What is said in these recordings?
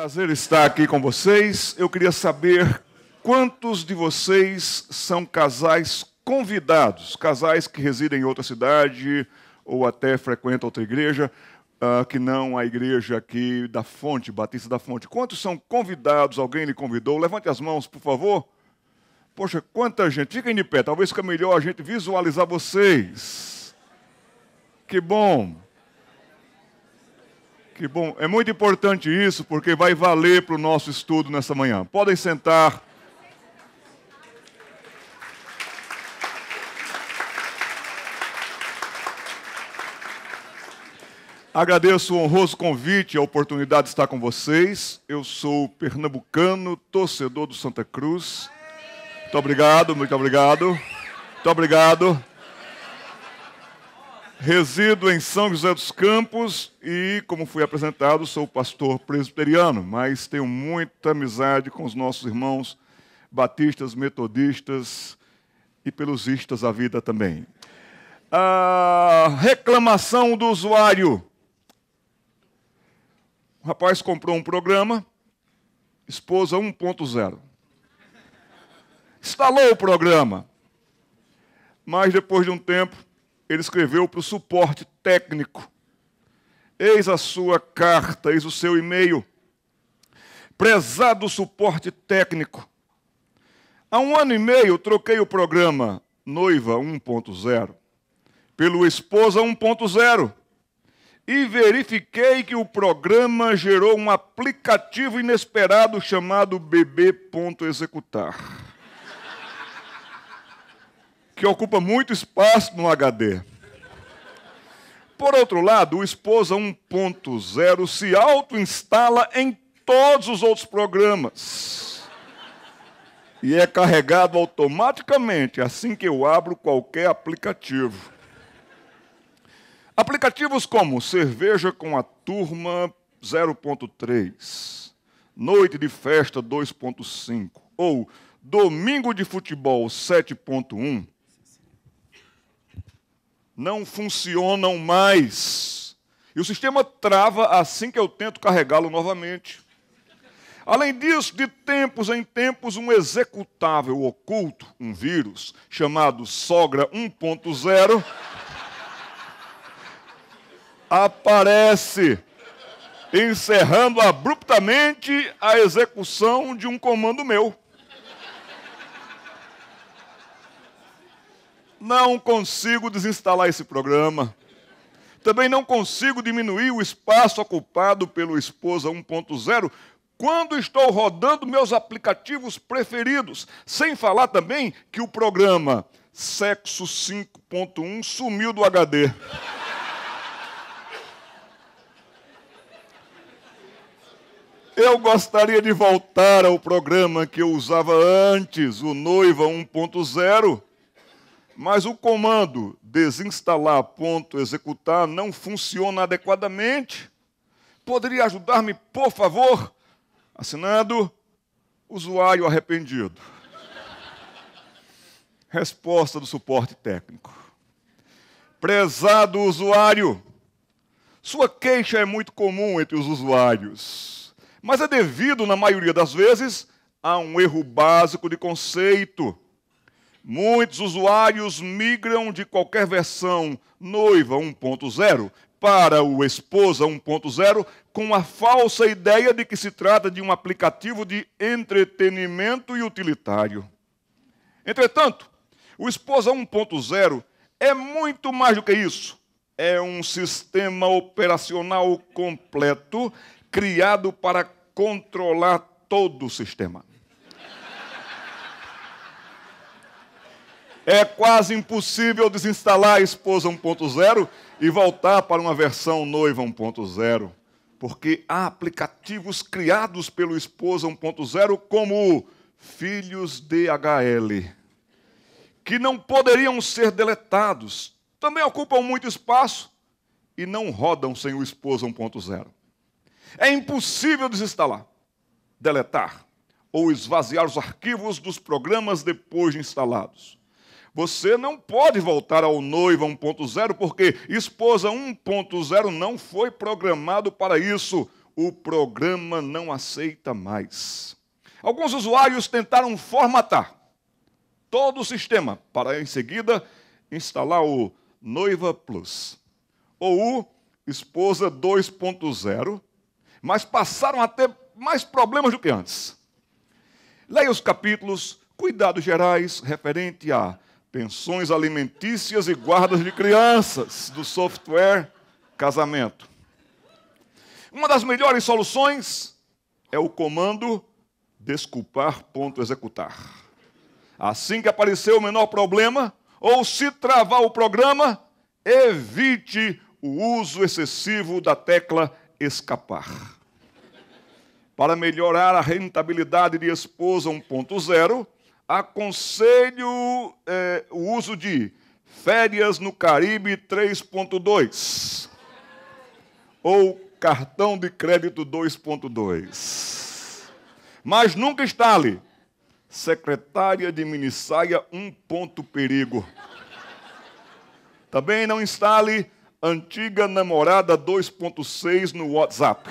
Prazer estar aqui com vocês. Eu queria saber quantos de vocês são casais convidados, casais que residem em outra cidade ou até frequentam outra igreja, que não a igreja aqui da Fonte, Batista da Fonte. Quantos são convidados? Alguém lhe convidou? Levante as mãos, por favor. Poxa, quanta gente. Fiquem de pé, talvez fique melhor a gente visualizar vocês. Que bom. Que bom. É muito importante isso, porque vai valer para o nosso estudo nessa manhã. Podem sentar. Agradeço o honroso convite e a oportunidade de estar com vocês. Eu sou pernambucano, torcedor do Santa Cruz. Muito obrigado, muito obrigado. Muito obrigado. Resido em São José dos Campos e, como fui apresentado, sou pastor presbiteriano, mas tenho muita amizade com os nossos irmãos batistas, metodistas e pelusistas da vida também. A reclamação do usuário. O rapaz comprou um programa, esposa 1.0. Instalou o programa, mas depois de um tempo, ele escreveu para o suporte técnico. Eis a sua carta, eis o seu e-mail. Prezado suporte técnico, há 1 ano e meio troquei o programa Noiva 1.0 pelo Esposa 1.0 e verifiquei que o programa gerou um aplicativo inesperado chamado bebê.executar. Que ocupa muito espaço no HD. Por outro lado, o Esposa 1.0 se auto-instala em todos os outros programas e é carregado automaticamente assim que eu abro qualquer aplicativo. Aplicativos como Cerveja com a Turma 0.3, Noite de Festa 2.5 ou Domingo de Futebol 7.1 não funcionam mais. E o sistema trava assim que eu tento carregá-lo novamente. Além disso, de tempos em tempos, um executável oculto, um vírus, chamado Sogra 1.0, aparece, encerrando abruptamente a execução de um comando meu. Não consigo desinstalar esse programa. Também não consigo diminuir o espaço ocupado pelo Esposa 1.0 quando estou rodando meus aplicativos preferidos. Sem falar também que o programa Sexo 5.1 sumiu do HD. Eu gostaria de voltar ao programa que eu usava antes, o Noiva 1.0, mas o comando desinstalar.executar não funciona adequadamente. Poderia ajudar-me, por favor? Assinado, usuário arrependido. Resposta do suporte técnico. Prezado usuário, sua queixa é muito comum entre os usuários, mas é devido, na maioria das vezes, a um erro básico de conceito. Muitos usuários migram de qualquer versão Noiva 1.0 para o Esposa 1.0 com a falsa ideia de que se trata de um aplicativo de entretenimento e utilitário. Entretanto, o Esposa 1.0 é muito mais do que isso. É um sistema operacional completo criado para controlar todo o sistema. É quase impossível desinstalar a Esposa 1.0 e voltar para uma versão Noiva 1.0, porque há aplicativos criados pelo Esposa 1.0 como Filhos DHL, que não poderiam ser deletados, também ocupam muito espaço e não rodam sem o Esposa 1.0. É impossível desinstalar, deletar ou esvaziar os arquivos dos programas depois de instalados. Você não pode voltar ao Noiva 1.0 porque Esposa 1.0 não foi programado para isso. o programa não aceita mais. Alguns usuários tentaram formatar todo o sistema para, em seguida, instalar o Noiva Plus ou o Esposa 2.0, mas passaram a ter mais problemas do que antes. Leia os capítulos Cuidados Gerais referente a pensões alimentícias e guardas de crianças do software Casamento. Uma das melhores soluções é o comando desculpar.executar. Assim que aparecer o menor problema, ou se travar o programa, evite o uso excessivo da tecla escapar. Para melhorar a rentabilidade de Esposa 1.0, aconselho o uso de Férias no Caribe 3.2 ou Cartão de Crédito 2.2. Mas nunca instale Secretária de Minissaia 1. Perigo. Também não instale Antiga Namorada 2.6 no WhatsApp.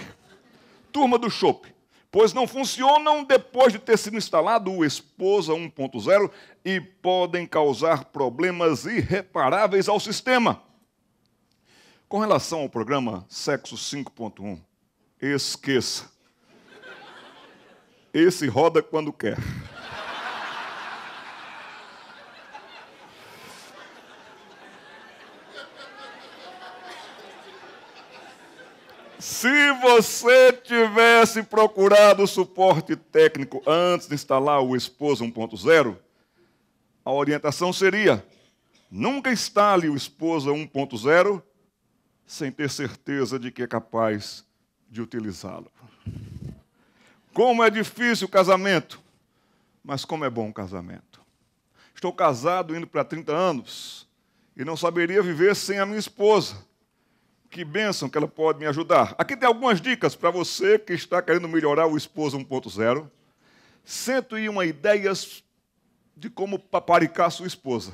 Turma do Chopp, pois não funcionam depois de ter sido instalado o Esposa 1.0 e podem causar problemas irreparáveis ao sistema. Com relação ao programa Sexo 5.1, esqueça. Esse roda quando quer. Se você tivesse procurado suporte técnico antes de instalar o Esposa 1.0, a orientação seria: nunca instale o Esposa 1.0 sem ter certeza de que é capaz de utilizá-lo. Como é difícil o casamento, mas como é bom o casamento. Estou casado indo para 30 anos e não saberia viver sem a minha esposa. Que bênção que ela pode me ajudar. Aqui tem algumas dicas para você que está querendo melhorar o Esposa 1.0. 101 ideias de como paparicar sua esposa.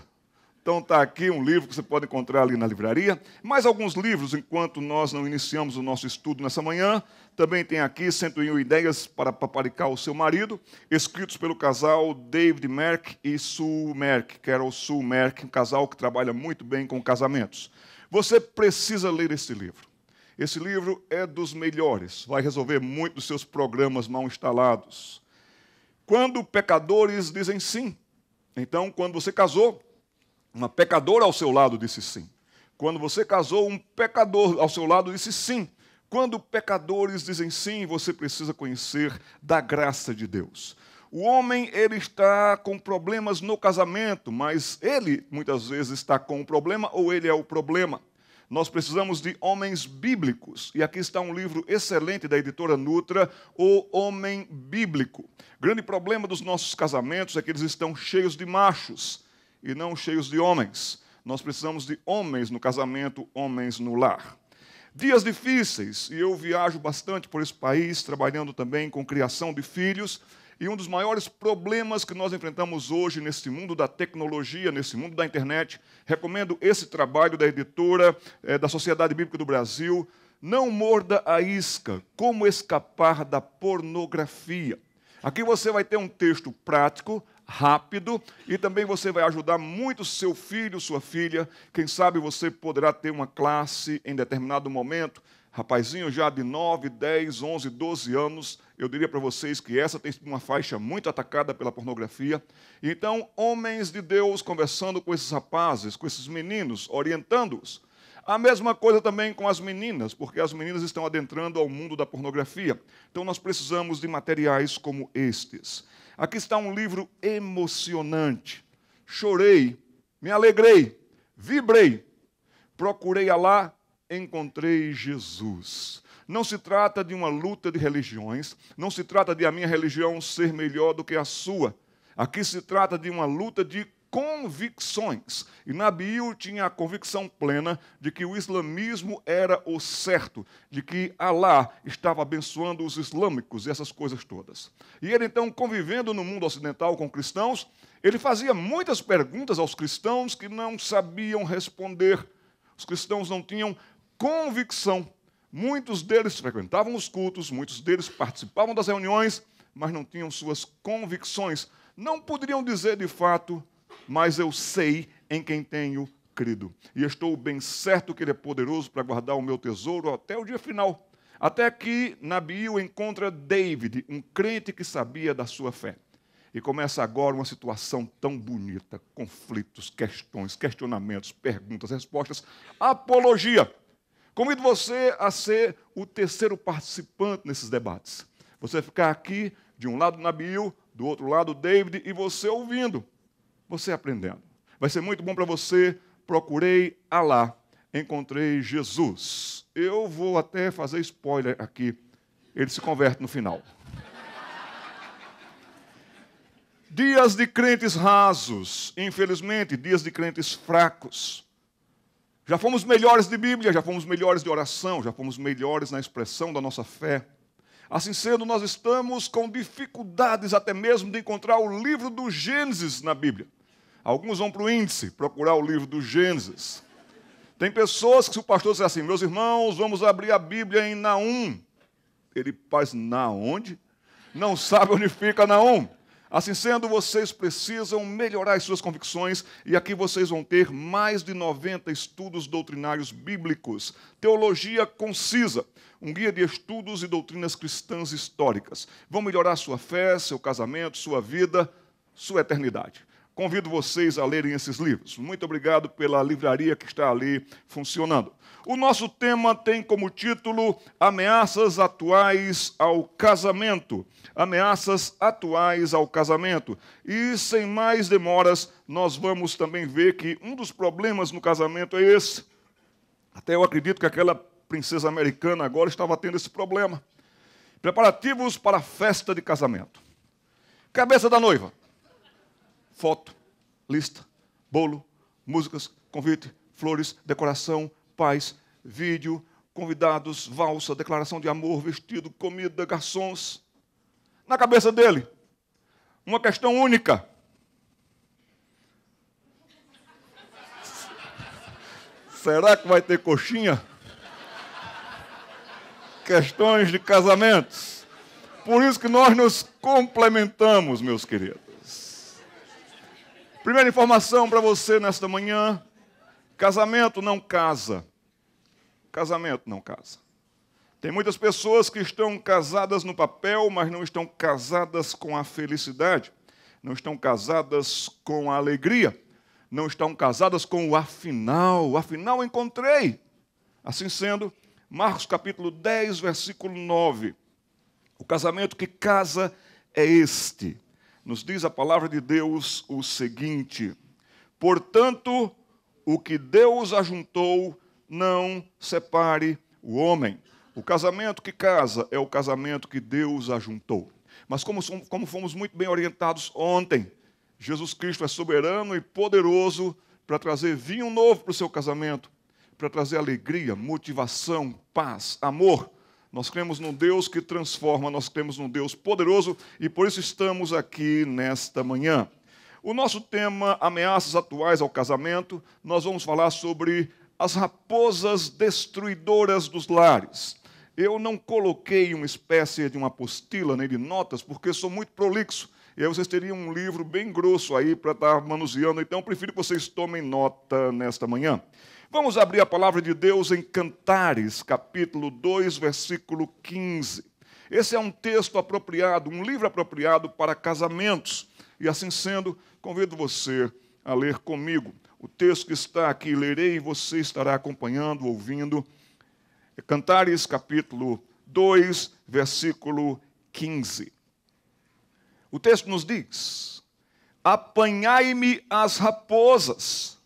Então está aqui um livro que você pode encontrar ali na livraria. Mais alguns livros, enquanto nós não iniciamos o nosso estudo nessa manhã. Também tem aqui 101 ideias para paparicar o seu marido, escritos pelo casal David Merck e Sue Merck, Carol Sue Merck, um casal que trabalha muito bem com casamentos. Você precisa ler esse livro. Esse livro é dos melhores, vai resolver muito dos seus programas mal instalados. Quando pecadores dizem sim. Então, quando você casou, uma pecadora ao seu lado disse sim. Quando você casou, um pecador ao seu lado disse sim. Quando pecadores dizem sim, você precisa conhecer da graça de Deus. O homem, ele está com problemas no casamento, mas ele muitas vezes está com um problema ou ele é o problema. Nós precisamos de homens bíblicos. E aqui está um livro excelente da editora Nutra, O Homem Bíblico. O grande problema dos nossos casamentos é que eles estão cheios de machos e não cheios de homens. Nós precisamos de homens no casamento, homens no lar. Dias difíceis, e eu viajo bastante por esse país, trabalhando também com criação de filhos. E um dos maiores problemas que nós enfrentamos hoje nesse mundo da tecnologia, nesse mundo da internet, recomendo esse trabalho da editora da Sociedade Bíblica do Brasil, Não Morda a Isca, Como Escapar da Pornografia. Aqui você vai ter um texto prático, rápido, e também você vai ajudar muito seu filho, sua filha. Quem sabe você poderá ter uma classe em determinado momento. Rapazinho já de 9, 10, 11, 12 anos, eu diria para vocês que essa tem sido uma faixa muito atacada pela pornografia. Então, homens de Deus conversando com esses rapazes, com esses meninos, orientando-os. A mesma coisa também com as meninas, porque as meninas estão adentrando ao mundo da pornografia. Então, nós precisamos de materiais como estes. Aqui está um livro emocionante. Chorei, me alegrei, vibrei, procurei Alá, encontrei Jesus. Não se trata de uma luta de religiões, não se trata de a minha religião ser melhor do que a sua. Aqui se trata de uma luta de convicções. E Nabil tinha a convicção plena de que o islamismo era o certo, de que Alá estava abençoando os islâmicos e essas coisas todas. E ele então, convivendo no mundo ocidental com cristãos, ele fazia muitas perguntas aos cristãos que não sabiam responder. Os cristãos não tinham convicção. Muitos deles frequentavam os cultos, muitos deles participavam das reuniões, mas não tinham suas convicções. Não poderiam dizer de fato, mas eu sei em quem tenho crido. E estou bem certo que Ele é poderoso para guardar o meu tesouro até o dia final. Até que Nabiú encontra David, um crente que sabia da sua fé. E começa agora uma situação tão bonita, conflitos, questões, questionamentos, perguntas, respostas, apologia. Convido você a ser o terceiro participante nesses debates. Você ficar aqui, de um lado Nabiú, do outro lado David, e você ouvindo, você aprendendo. Vai ser muito bom para você. Procurei Alá, encontrei Jesus. Eu vou até fazer spoiler aqui. Ele se converte no final. Dias de crentes rasos, infelizmente, dias de crentes fracos. Já fomos melhores de Bíblia, já fomos melhores de oração, já fomos melhores na expressão da nossa fé. Assim sendo, nós estamos com dificuldades até mesmo de encontrar o livro do Gênesis na Bíblia. Alguns vão para o índice procurar o livro do Gênesis. Tem pessoas que, se o pastor disser assim, meus irmãos, vamos abrir a Bíblia em Naum. Ele faz na onde? Não sabe onde fica Naum. Assim sendo, vocês precisam melhorar as suas convicções e aqui vocês vão ter mais de 90 estudos doutrinários bíblicos, teologia concisa, um guia de estudos e doutrinas cristãs históricas. Vão melhorar sua fé, seu casamento, sua vida, sua eternidade. Convido vocês a lerem esses livros. Muito obrigado pela livraria que está ali funcionando. O nosso tema tem como título Ameaças Atuais ao Casamento. Ameaças atuais ao casamento. E, sem mais demoras, nós vamos também ver que um dos problemas no casamento é esse. Até eu acredito que aquela princesa americana agora estava tendo esse problema. Preparativos para a festa de casamento. Cabeça da noiva. Foto, lista, bolo, músicas, convite, flores, decoração, paz, vídeo, convidados, valsa, declaração de amor, vestido, comida, garçons. Na cabeça dele, uma questão única. Será que vai ter coxinha? Questões de casamentos. Por isso que nós nos complementamos, meus queridos. Primeira informação para você nesta manhã: casamento não casa. Casamento não casa. Tem muitas pessoas que estão casadas no papel, mas não estão casadas com a felicidade, não estão casadas com a alegria, não estão casadas com o afinal. Afinal encontrei. Assim sendo, Marcos capítulo 10, versículo 9. O casamento que casa é este. Nos diz a palavra de Deus o seguinte: portanto, o que Deus ajuntou, não separe o homem. O casamento que casa é o casamento que Deus ajuntou. Mas como fomos muito bem orientados ontem, Jesus Cristo é soberano e poderoso para trazer vinho novo para o seu casamento, para trazer alegria, motivação, paz, amor. Nós cremos num Deus que transforma, nós cremos num Deus poderoso e por isso estamos aqui nesta manhã. O nosso tema, ameaças atuais ao casamento, nós vamos falar sobre as raposas destruidoras dos lares. Eu não coloquei uma espécie de uma apostila nem de notas, porque sou muito prolixo. E aí vocês teriam um livro bem grosso aí para estar manuseando, então eu prefiro que vocês tomem nota nesta manhã. Vamos abrir a palavra de Deus em Cantares, capítulo 2, versículo 15. Esse é um texto apropriado, um livro apropriado para casamentos. E assim sendo, convido você a ler comigo. O texto que está aqui, lerei e você estará acompanhando, ouvindo. Cantares, capítulo 2, versículo 15. O texto nos diz: apanhai-me as raposas,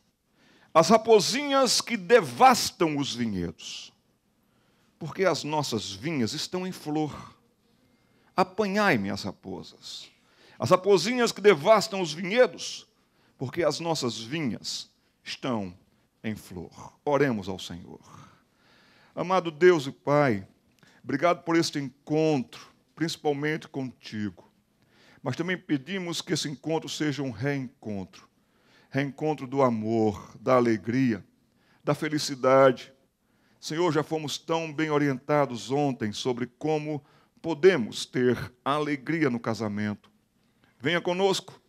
as rapozinhas que devastam os vinhedos, porque as nossas vinhas estão em flor. Apanhai-me as raposas, as rapozinhas que devastam os vinhedos, porque as nossas vinhas estão em flor. Oremos ao Senhor. Amado Deus e Pai, obrigado por este encontro, principalmente contigo. Mas também pedimos que esse encontro seja um reencontro. Reencontro do amor, da alegria, da felicidade. Senhor, já fomos tão bem orientados ontem sobre como podemos ter alegria no casamento. Venha conosco,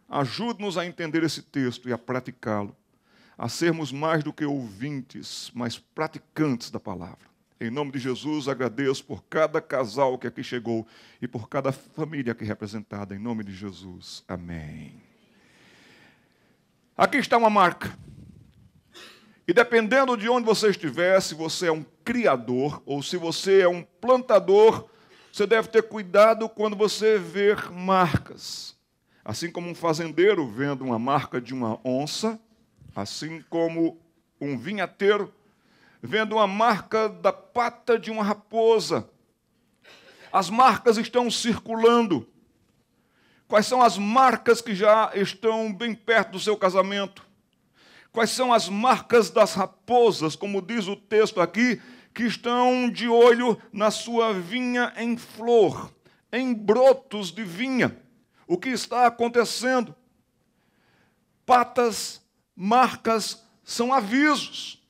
ajude-nos a entender esse texto e a praticá-lo, a sermos mais do que ouvintes, mas praticantes da palavra. Em nome de Jesus, agradeço por cada casal que aqui chegou e por cada família aqui representada. Em nome de Jesus. Amém. Aqui está uma marca. E dependendo de onde você estiver, se você é um criador ou se você é um plantador, você deve ter cuidado quando você ver marcas. Assim como um fazendeiro vendo uma marca de uma onça, assim como um vinhateiro vendo uma marca da pata de uma raposa. As marcas estão circulando. Quais são as marcas que já estão bem perto do seu casamento? Quais são as marcas das raposas, como diz o texto aqui, que estão de olho na sua vinha em flor, em brotos de vinha? O que está acontecendo? Patas, marcas, são avisos.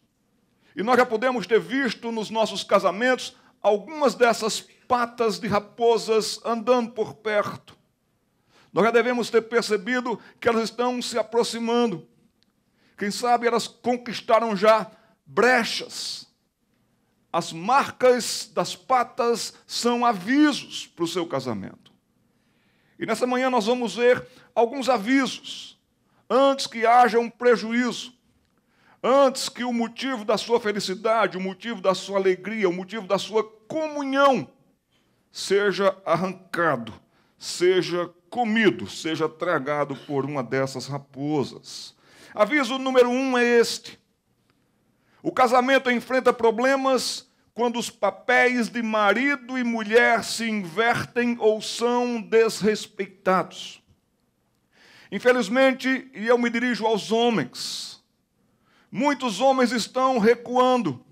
E nós já podemos ter visto nos nossos casamentos algumas dessas patas de raposas andando por perto. Nós já devemos ter percebido que elas estão se aproximando. Quem sabe elas conquistaram já brechas. As marcas das patas são avisos para o seu casamento. E nessa manhã nós vamos ver alguns avisos, antes que haja um prejuízo. Antes que o motivo da sua felicidade, o motivo da sua alegria, o motivo da sua comunhão seja arrancado, seja comido, seja tragado por uma dessas raposas. Aviso número 1 é este. O casamento enfrenta problemas quando os papéis de marido e mulher se invertem ou são desrespeitados. Infelizmente, e eu me dirijo aos homens, muitos homens estão recuando.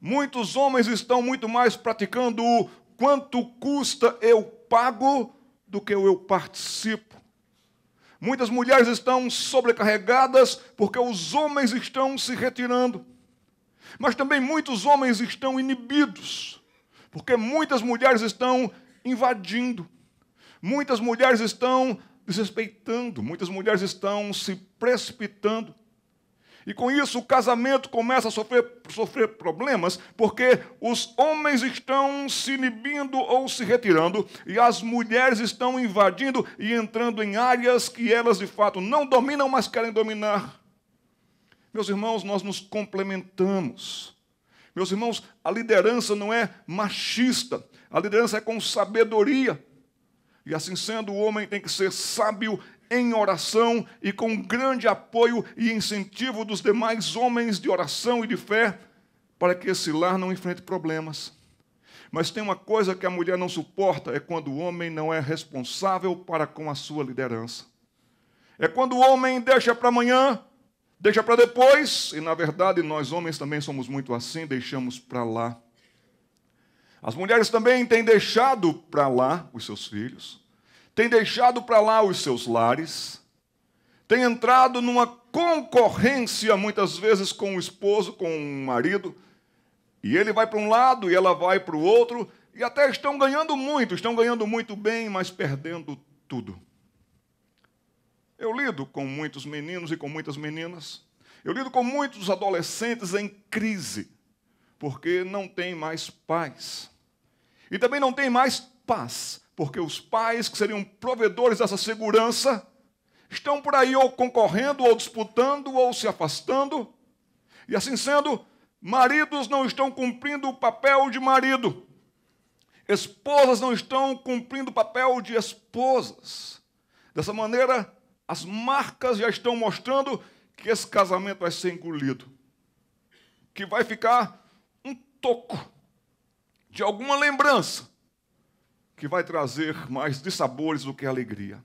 Muitos homens estão muito mais praticando o quanto custa eu pago do que eu participo. Muitas mulheres estão sobrecarregadas porque os homens estão se retirando. Mas também muitos homens estão inibidos, porque muitas mulheres estão invadindo. Muitas mulheres estão desrespeitando, muitas mulheres estão se precipitando. E com isso o casamento começa a sofrer problemas, porque os homens estão se inibindo ou se retirando, e as mulheres estão invadindo e entrando em áreas que elas de fato não dominam, mas querem dominar. Meus irmãos, nós nos complementamos. Meus irmãos, a liderança não é machista, a liderança é com sabedoria. E assim sendo, o homem tem que ser sábio em oração e com grande apoio e incentivo dos demais homens de oração e de fé, para que esse lar não enfrente problemas. Mas tem uma coisa que a mulher não suporta, é quando o homem não é responsável para com a sua liderança. É quando o homem deixa para amanhã, deixa para depois, e na verdade nós homens também somos muito assim, deixamos para lá. As mulheres também têm deixado para lá os seus filhos, têm deixado para lá os seus lares, têm entrado numa concorrência muitas vezes com o esposo, com o marido, e ele vai para um lado e ela vai para o outro, e até estão ganhando muito bem, mas perdendo tudo. Eu lido com muitos meninos e com muitas meninas, eu lido com muitos adolescentes em crise, porque não tem mais paz. E também não tem mais paz, porque os pais que seriam provedores dessa segurança estão por aí ou concorrendo, ou disputando, ou se afastando. E assim sendo, maridos não estão cumprindo o papel de marido. Esposas não estão cumprindo o papel de esposas. Dessa maneira, as marcas já estão mostrando que esse casamento vai ser engolido, que vai ficar um toco de alguma lembrança que vai trazer mais dissabores do que alegria.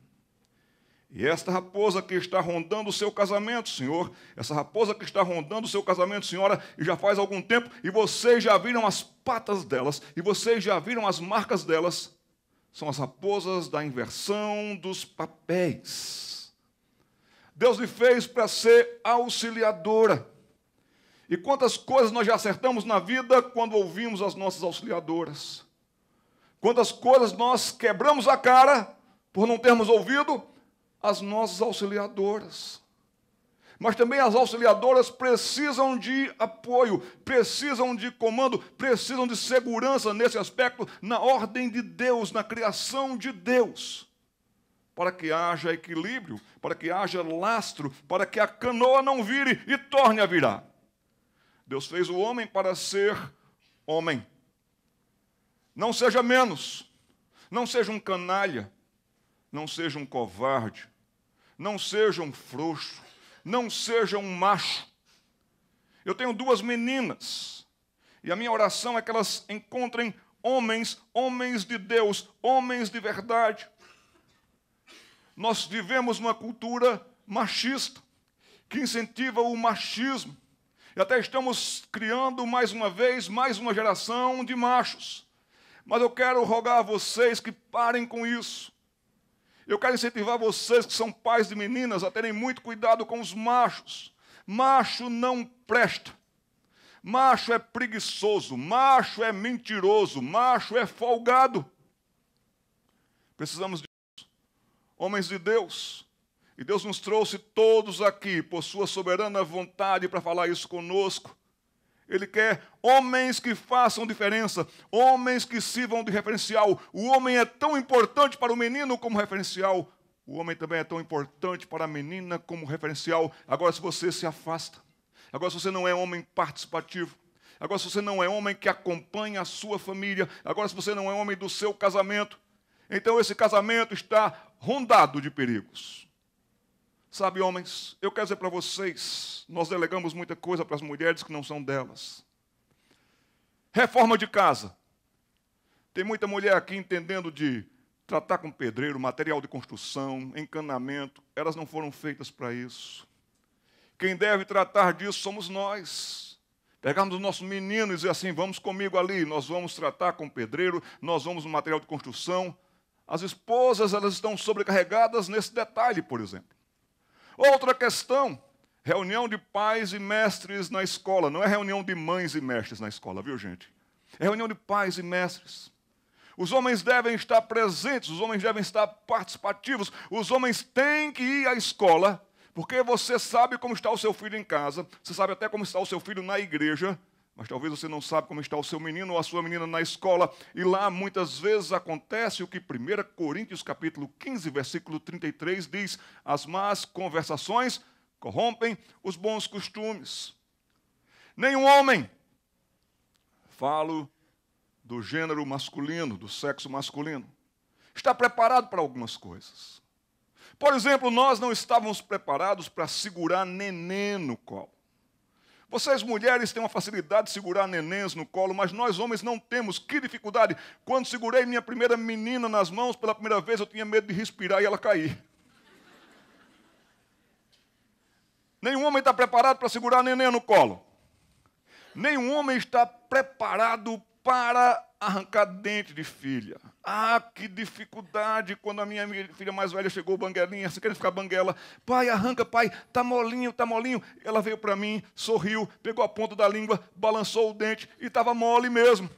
E esta raposa que está rondando o seu casamento, Senhor, essa raposa que está rondando o seu casamento, Senhora, e já faz algum tempo, e vocês já viram as patas delas, e vocês já viram as marcas delas, são as raposas da inversão dos papéis. Deus lhe fez para ser auxiliadora. E quantas coisas nós já acertamos na vida quando ouvimos as nossas auxiliadoras. Quantas coisas nós quebramos a cara por não termos ouvido as nossas auxiliadoras. Mas também as auxiliadoras precisam de apoio, precisam de comando, precisam de segurança nesse aspecto, na ordem de Deus, na criação de Deus. Para que haja equilíbrio, para que haja lastro, para que a canoa não vire e torne a virar. Deus fez o homem para ser homem. Não seja menos, não seja um canalha, não seja um covarde, não seja um frouxo, não seja um macho. Eu tenho 2 meninas, e a minha oração é que elas encontrem homens de Deus, homens de verdade. Nós vivemos numa cultura machista, que incentiva o machismo. E até estamos criando, mais uma vez, mais uma geração de machos. Mas eu quero rogar a vocês que parem com isso. Eu quero incentivar vocês que são pais de meninas a terem muito cuidado com os machos. Macho não presta. Macho é preguiçoso. Macho é mentiroso. Macho é folgado. Precisamos disso. Homens de Deus. E Deus nos trouxe todos aqui por sua soberana vontade para falar isso conosco. Ele quer homens que façam diferença, homens que sirvam de referencial. O homem é tão importante para o menino como referencial. O homem também é tão importante para a menina como referencial. Agora, se você se afasta, agora se você não é homem participativo, agora se você não é homem que acompanha a sua família, agora se você não é homem do seu casamento, então esse casamento está rondado de perigos. Sabe, homens, eu quero dizer para vocês, nós delegamos muita coisa para as mulheres que não são delas. Reforma de casa. Tem muita mulher aqui entendendo de tratar com pedreiro, material de construção, encanamento. Elas não foram feitas para isso. Quem deve tratar disso somos nós. Pegarmos os nossos meninos e dizer assim, vamos comigo ali, nós vamos tratar com pedreiro, nós vamos no material de construção. As esposas, elas estão sobrecarregadas nesse detalhe, por exemplo. Outra questão, reunião de pais e mestres na escola. Não é reunião de mães e mestres na escola, viu, gente? É reunião de pais e mestres. Os homens devem estar presentes, os homens devem estar participativos. Os homens têm que ir à escola, porque você sabe como está o seu filho em casa, você sabe até como está o seu filho na igreja, mas talvez você não sabe como está o seu menino ou a sua menina na escola. E lá muitas vezes acontece o que 1 Coríntios capítulo 15, versículo 33 diz: as más conversações corrompem os bons costumes. Nenhum homem, falo do gênero masculino, do sexo masculino, está preparado para algumas coisas. Por exemplo, nós não estávamos preparados para segurar neném no colo. Vocês, mulheres, têm uma facilidade de segurar nenéns no colo, mas nós, homens, não temos. Que dificuldade! Quando segurei minha primeira menina nas mãos, pela primeira vez, eu tinha medo de respirar e ela cair. Nenhum homem está preparado para segurar neném no colo. Nenhum homem está preparado para arrancar dente de filha. Ah, que dificuldade quando a minha filha mais velha chegou, banguelinha, assim, querendo ficar banguela. Pai, arranca, pai, tá molinho, tá molinho. Ela veio para mim, sorriu, pegou a ponta da língua, balançou o dente e estava mole mesmo.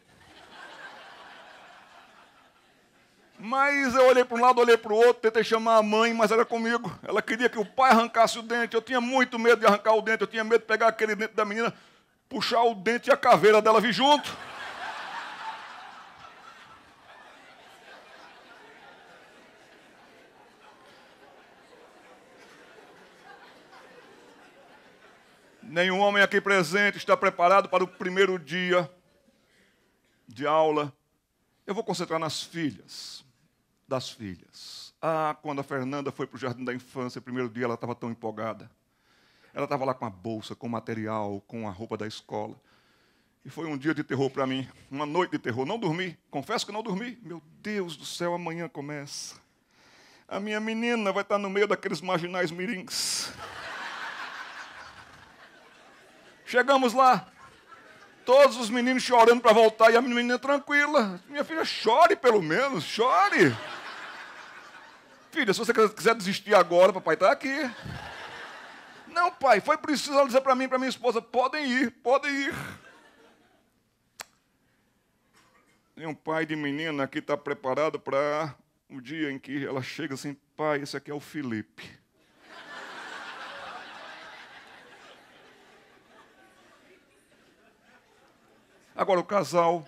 Mas eu olhei para um lado, olhei para o outro, tentei chamar a mãe, mas era comigo. Ela queria que o pai arrancasse o dente. Eu tinha muito medo de arrancar o dente, eu tinha medo de pegar aquele dente da menina, puxar o dente e a caveira dela vir junto. Nenhum homem aqui presente está preparado para o primeiro dia de aula. Eu vou concentrar nas filhas, das filhas. Ah, quando a Fernanda foi para o Jardim da Infância, o primeiro dia ela estava tão empolgada. Ela estava lá com a bolsa, com o material, com a roupa da escola. E foi um dia de terror para mim, uma noite de terror. Não dormi, confesso que não dormi. Meu Deus do céu, amanhã começa. A minha menina vai estar no meio daqueles marginais mirins. Chegamos lá, todos os meninos chorando para voltar, e a menina tranquila. Minha filha, chore pelo menos, chore. Filha, se você quiser desistir agora, papai está aqui. Não, pai, foi preciso ela dizer para mim e para minha esposa, podem ir, podem ir. Tem um pai de menina que está preparado para o dia em que ela chega assim, pai, esse aqui é o Felipe. Agora, o casal,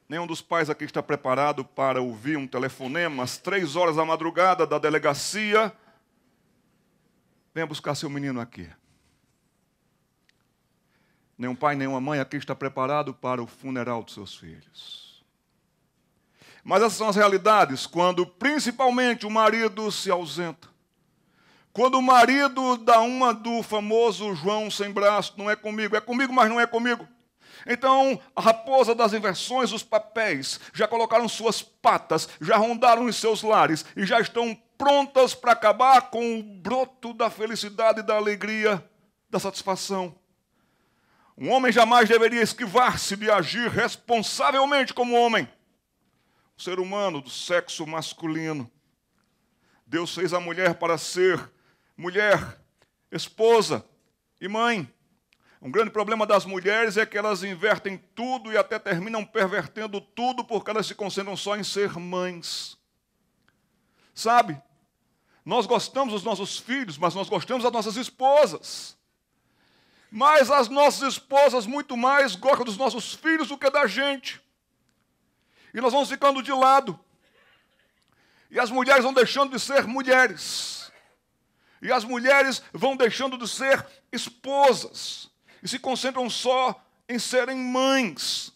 nenhum dos pais aqui está preparado para ouvir um telefonema às 3 horas da madrugada da delegacia. Venha buscar seu menino aqui. Nenhum pai, nenhuma mãe aqui está preparado para o funeral dos seus filhos. Mas essas são as realidades quando principalmente o marido se ausenta. Quando o marido dá uma do famoso João sem braço, não é comigo, mas não é comigo. Então, a raposa das inversões, os papéis, já colocaram suas patas, já rondaram os seus lares e já estão prontas para acabar com o broto da felicidade, da alegria, da satisfação. Um homem jamais deveria esquivar-se de agir responsavelmente como homem. O ser humano do sexo masculino. Deus fez a mulher para ser mulher, esposa e mãe. Um grande problema das mulheres é que elas invertem tudo e até terminam pervertendo tudo porque elas se concentram só em ser mães. Sabe? Nós gostamos dos nossos filhos, mas nós gostamos das nossas esposas. Mas as nossas esposas muito mais gostam dos nossos filhos do que da gente. E nós vamos ficando de lado. E as mulheres vão deixando de ser mulheres. E as mulheres vão deixando de ser esposas. E se concentram só em serem mães.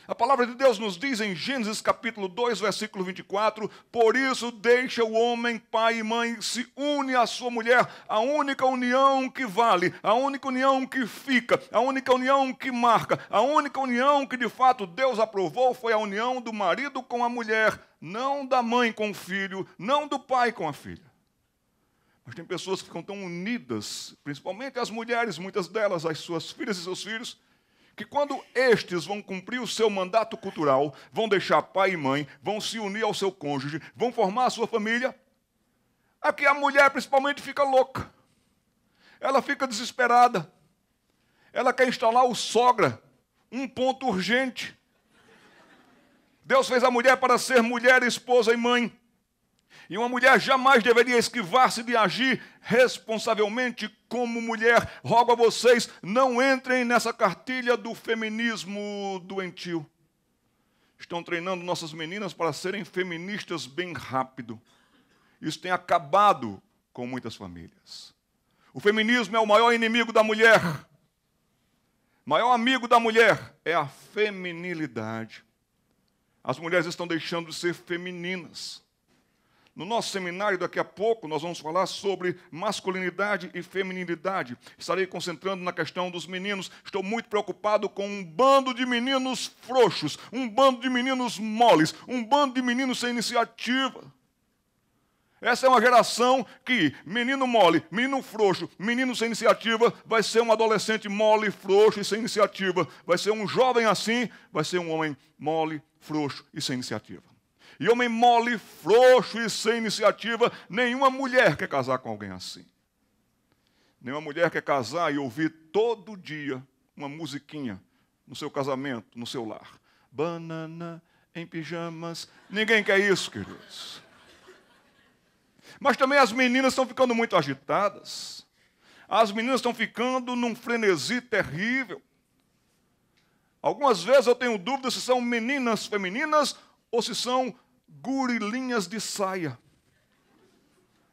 A palavra de Deus nos diz em Gênesis capítulo 2, versículo 24, por isso deixa o homem, pai e mãe, se une à sua mulher, a única união que vale, a única união que fica, a única união que marca, a única união que de fato Deus aprovou foi a união do marido com a mulher, não da mãe com o filho, não do pai com a filha. Mas tem pessoas que ficam tão unidas, principalmente as mulheres, muitas delas, as suas filhas e seus filhos, que quando estes vão cumprir o seu mandato cultural, vão deixar pai e mãe, vão se unir ao seu cônjuge, vão formar a sua família, aqui a mulher principalmente fica louca. Ela fica desesperada. Ela quer instalar o sogra, um ponto urgente. Deus fez a mulher para ser mulher, esposa e mãe. E uma mulher jamais deveria esquivar-se de agir responsavelmente como mulher. Rogo a vocês, não entrem nessa cartilha do feminismo doentio. Estão treinando nossas meninas para serem feministas bem rápido. Isso tem acabado com muitas famílias. O feminismo é o maior inimigo da mulher. O maior amigo da mulher é a feminilidade. As mulheres estão deixando de ser femininas. No nosso seminário, daqui a pouco, nós vamos falar sobre masculinidade e feminilidade. Estarei concentrando na questão dos meninos. Estou muito preocupado com um bando de meninos frouxos, um bando de meninos moles, um bando de meninos sem iniciativa. Essa é uma geração que, menino mole, menino frouxo, menino sem iniciativa, vai ser um adolescente mole, frouxo e sem iniciativa. Vai ser um jovem assim, vai ser um homem mole, frouxo e sem iniciativa. E homem mole, frouxo e sem iniciativa, nenhuma mulher quer casar com alguém assim. Nenhuma mulher quer casar e ouvir todo dia uma musiquinha no seu casamento, no seu lar. Banana em pijamas. Ninguém quer isso, queridos. Mas também as meninas estão ficando muito agitadas. As meninas estão ficando num frenesi terrível. Algumas vezes eu tenho dúvida se são meninas femininas ou se são gurilinhas de saia.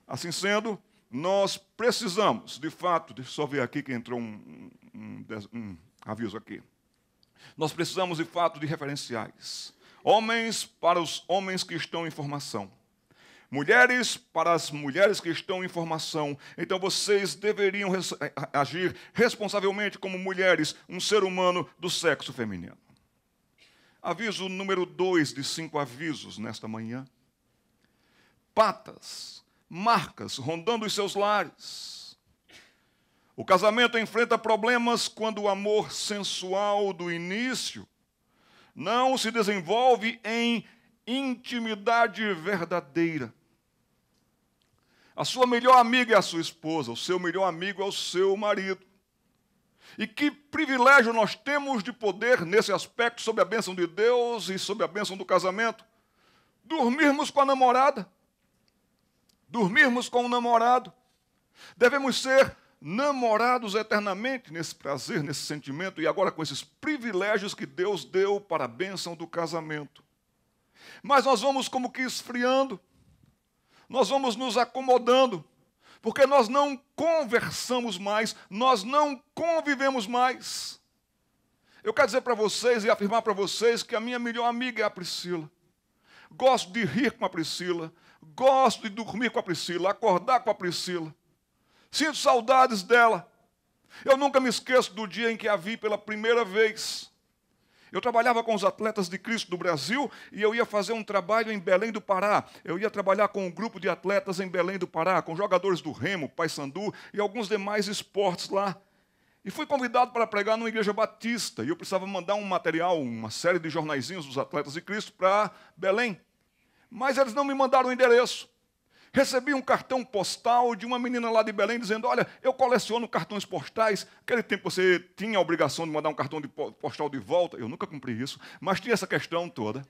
Assim sendo, nós precisamos, de fato, deixa eu só ver aqui que entrou um aviso aqui. Nós precisamos, de fato, de referenciais. Homens para os homens que estão em formação. Mulheres para as mulheres que estão em formação. Então vocês deveriam agir responsavelmente como mulheres, um ser humano do sexo feminino. Aviso número 2 de 5 avisos nesta manhã. Patas, marcas rondando os seus lares. O casamento enfrenta problemas quando o amor sensual do início não se desenvolve em intimidade verdadeira. A sua melhor amiga é a sua esposa, o seu melhor amigo é o seu marido. E que privilégio nós temos de poder, nesse aspecto, sob a bênção de Deus e sob a bênção do casamento, dormirmos com a namorada, dormirmos com o namorado. Devemos ser namorados eternamente nesse prazer, nesse sentimento, e agora com esses privilégios que Deus deu para a bênção do casamento. Mas nós vamos como que esfriando, nós vamos nos acomodando, porque nós não conversamos mais, nós não convivemos mais. Eu quero dizer para vocês e afirmar para vocês que a minha melhor amiga é a Priscila. Gosto de rir com a Priscila, gosto de dormir com a Priscila, acordar com a Priscila. Sinto saudades dela. Eu nunca me esqueço do dia em que a vi pela primeira vez. Eu trabalhava com os atletas de Cristo do Brasil e eu ia fazer um trabalho em Belém do Pará. Eu ia trabalhar com um grupo de atletas em Belém do Pará, com jogadores do Remo, Paysandu e alguns demais esportes lá. E fui convidado para pregar numa igreja batista. E eu precisava mandar um material, uma série de jornaizinhos dos atletas de Cristo para Belém. Mas eles não me mandaram o endereço. Recebi um cartão postal de uma menina lá de Belém dizendo, olha, eu coleciono cartões postais. Naquele tempo você tinha a obrigação de mandar um cartão postal de volta. Eu nunca cumpri isso, mas tinha essa questão toda.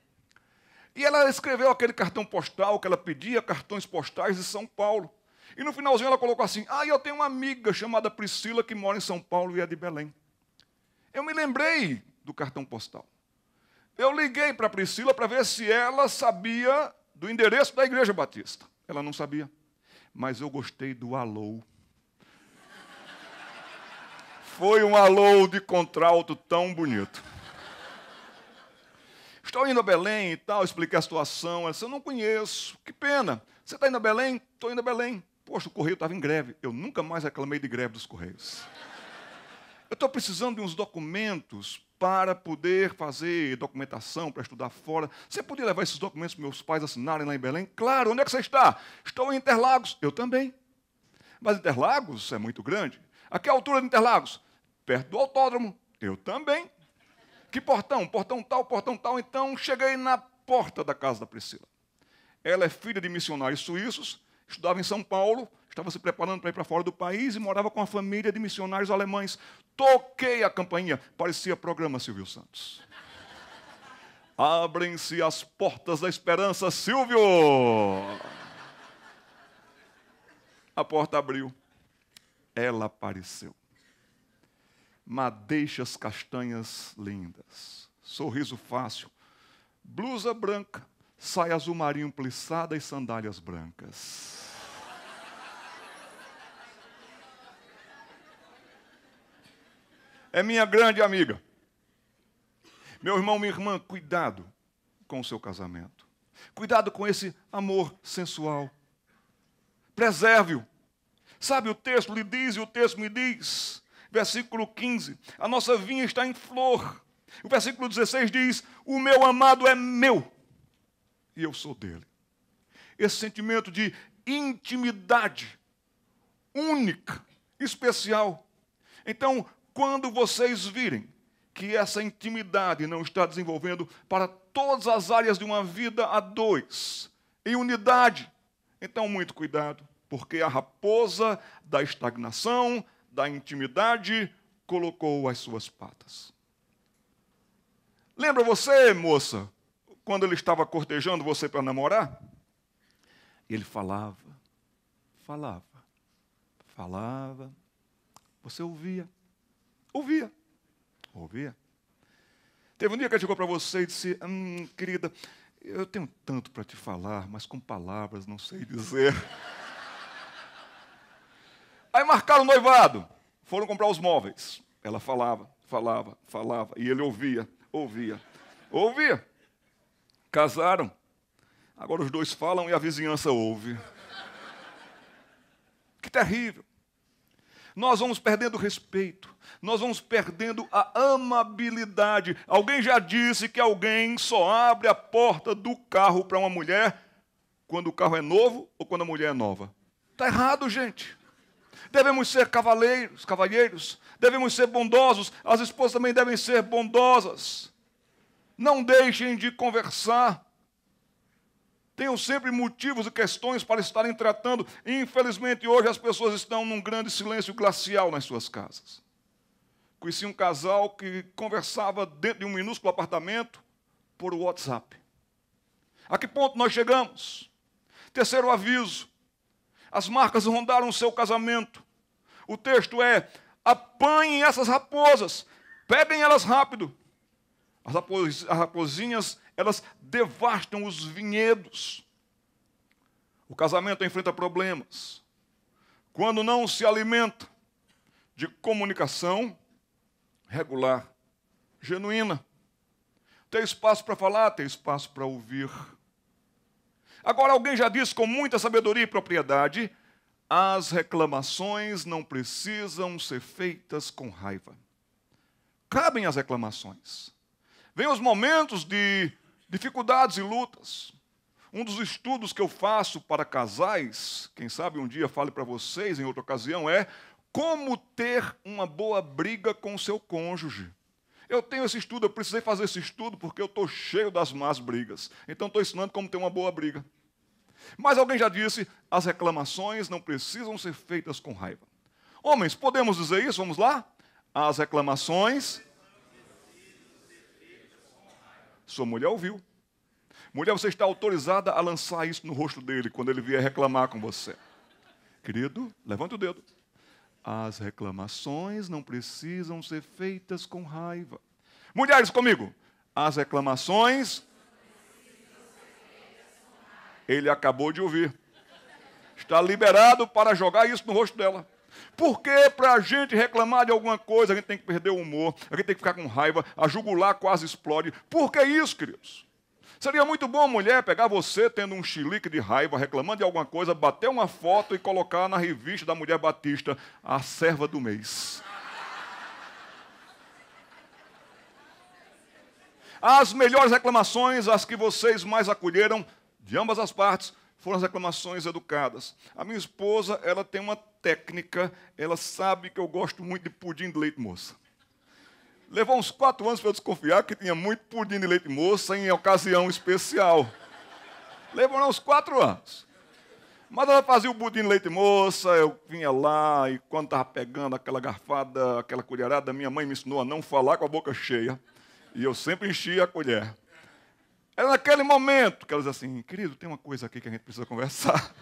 E ela escreveu aquele cartão postal que ela pedia, cartões postais de São Paulo. E no finalzinho ela colocou assim, eu tenho uma amiga chamada Priscila que mora em São Paulo e é de Belém. Eu me lembrei do cartão postal. Eu liguei para a Priscila para ver se ela sabia do endereço da Igreja Batista. Ela não sabia, mas eu gostei do alô. Foi um alô de contralto tão bonito. Estou indo a Belém e tal, expliquei a situação. Ela disse, eu não conheço, que pena. Você está indo a Belém? Estou indo a Belém. Poxa, o Correio estava em greve. Eu nunca mais reclamei de greve dos Correios. Eu estou precisando de uns documentos para poder fazer documentação, para estudar fora. Você podia levar esses documentos para meus pais assinarem lá em Belém? Claro, onde é que você está? Estou em Interlagos. Eu também. Mas Interlagos é muito grande. A que altura de Interlagos? Perto do autódromo. Eu também. Que portão? Portão tal, portão tal. Então, cheguei na porta da casa da Priscila. Ela é filha de missionários suíços, estudava em São Paulo, estava se preparando para ir para fora do país e morava com a família de missionários alemães. Toquei a campainha, parecia programa Silvio Santos. Abrem-se as portas da esperança, Silvio! A porta abriu. Ela apareceu. Madeixas castanhas lindas, sorriso fácil, blusa branca, saia azul marinho plissada e sandálias brancas. É minha grande amiga. Meu irmão, minha irmã, cuidado com o seu casamento. Cuidado com esse amor sensual. Preserve-o. Sabe, o texto lhe diz e o texto me diz, versículo 15, a nossa vinha está em flor. O versículo 16 diz, o meu amado é meu e eu sou dele. Esse sentimento de intimidade única, especial. Então, quando vocês virem que essa intimidade não está desenvolvendo para todas as áreas de uma vida a dois, em unidade, então muito cuidado, porque a raposa da estagnação, da intimidade, colocou as suas patas. Lembra você, moça, quando ele estava cortejando você para namorar? Ele falava, você ouvia. Teve um dia que ele chegou para você e disse, querida, eu tenho tanto para te falar, mas com palavras não sei dizer. Aí marcaram o noivado, foram comprar os móveis. Ela falava, e ele ouvia. Casaram. Agora os dois falam e a vizinhança ouve. Que terrível. Nós vamos perdendo o respeito, nós vamos perdendo a amabilidade. Alguém já disse que alguém só abre a porta do carro para uma mulher quando o carro é novo ou quando a mulher é nova. Está errado, gente. Devemos ser cavalheiros, devemos ser bondosos, as esposas também devem ser bondosas. Não deixem de conversar. tenham sempre motivos e questões para estarem tratando. Infelizmente, hoje as pessoas estão num grande silêncio glacial nas suas casas. Conheci um casal que conversava dentro de um minúsculo apartamento por WhatsApp. A que ponto nós chegamos? Terceiro aviso. As marcas rondaram o seu casamento. O texto é: apanhem essas raposas, peguem elas rápido. As raposinhas, elas devastam os vinhedos. O casamento enfrenta problemas. Quando não se alimenta de comunicação regular, genuína. Tem espaço para falar, tem espaço para ouvir. Agora, alguém já disse com muita sabedoria e propriedade: as reclamações não precisam ser feitas com raiva. Cabem as reclamações. Vêm os momentos de dificuldades e lutas. Um dos estudos que eu faço para casais, quem sabe um dia fale para vocês em outra ocasião, é como ter uma boa briga com o seu cônjuge. Eu tenho esse estudo, eu precisei fazer esse estudo porque eu estou cheio das más brigas. Então estou ensinando como ter uma boa briga. Mas alguém já disse: as reclamações não precisam ser feitas com raiva. Homens, podemos dizer isso? Vamos lá? As reclamações... Sua mulher ouviu. Mulher, você está autorizada a lançar isso no rosto dele quando ele vier reclamar com você. Querido, levante o dedo. As reclamações não precisam ser feitas com raiva. Mulheres, comigo. As reclamações... Ele acabou de ouvir. Está liberado para jogar isso no rosto dela. Porque para a gente reclamar de alguma coisa, a gente tem que perder o humor, a gente tem que ficar com raiva, a jugular quase explode. Por que isso, queridos? Seria muito bom a mulher pegar você tendo um chilique de raiva, reclamando de alguma coisa, bater uma foto e colocar na revista da Mulher Batista, a serva do mês. As melhores reclamações, as que vocês mais acolheram, de ambas as partes, foram as reclamações educadas. A minha esposa, ela tem uma técnica, ela sabe que eu gosto muito de pudim de leite moça. Levou uns 4 anos para eu desconfiar que tinha muito pudim de leite moça em ocasião especial. Levou uns 4 anos. Mas ela fazia o pudim de leite moça, eu vinha lá e quando estava pegando aquela garfada, aquela colherada, minha mãe me ensinou a não falar com a boca cheia. E eu sempre enchia a colher. Era naquele momento que ela dizia assim: querido, tem uma coisa aqui que a gente precisa conversar.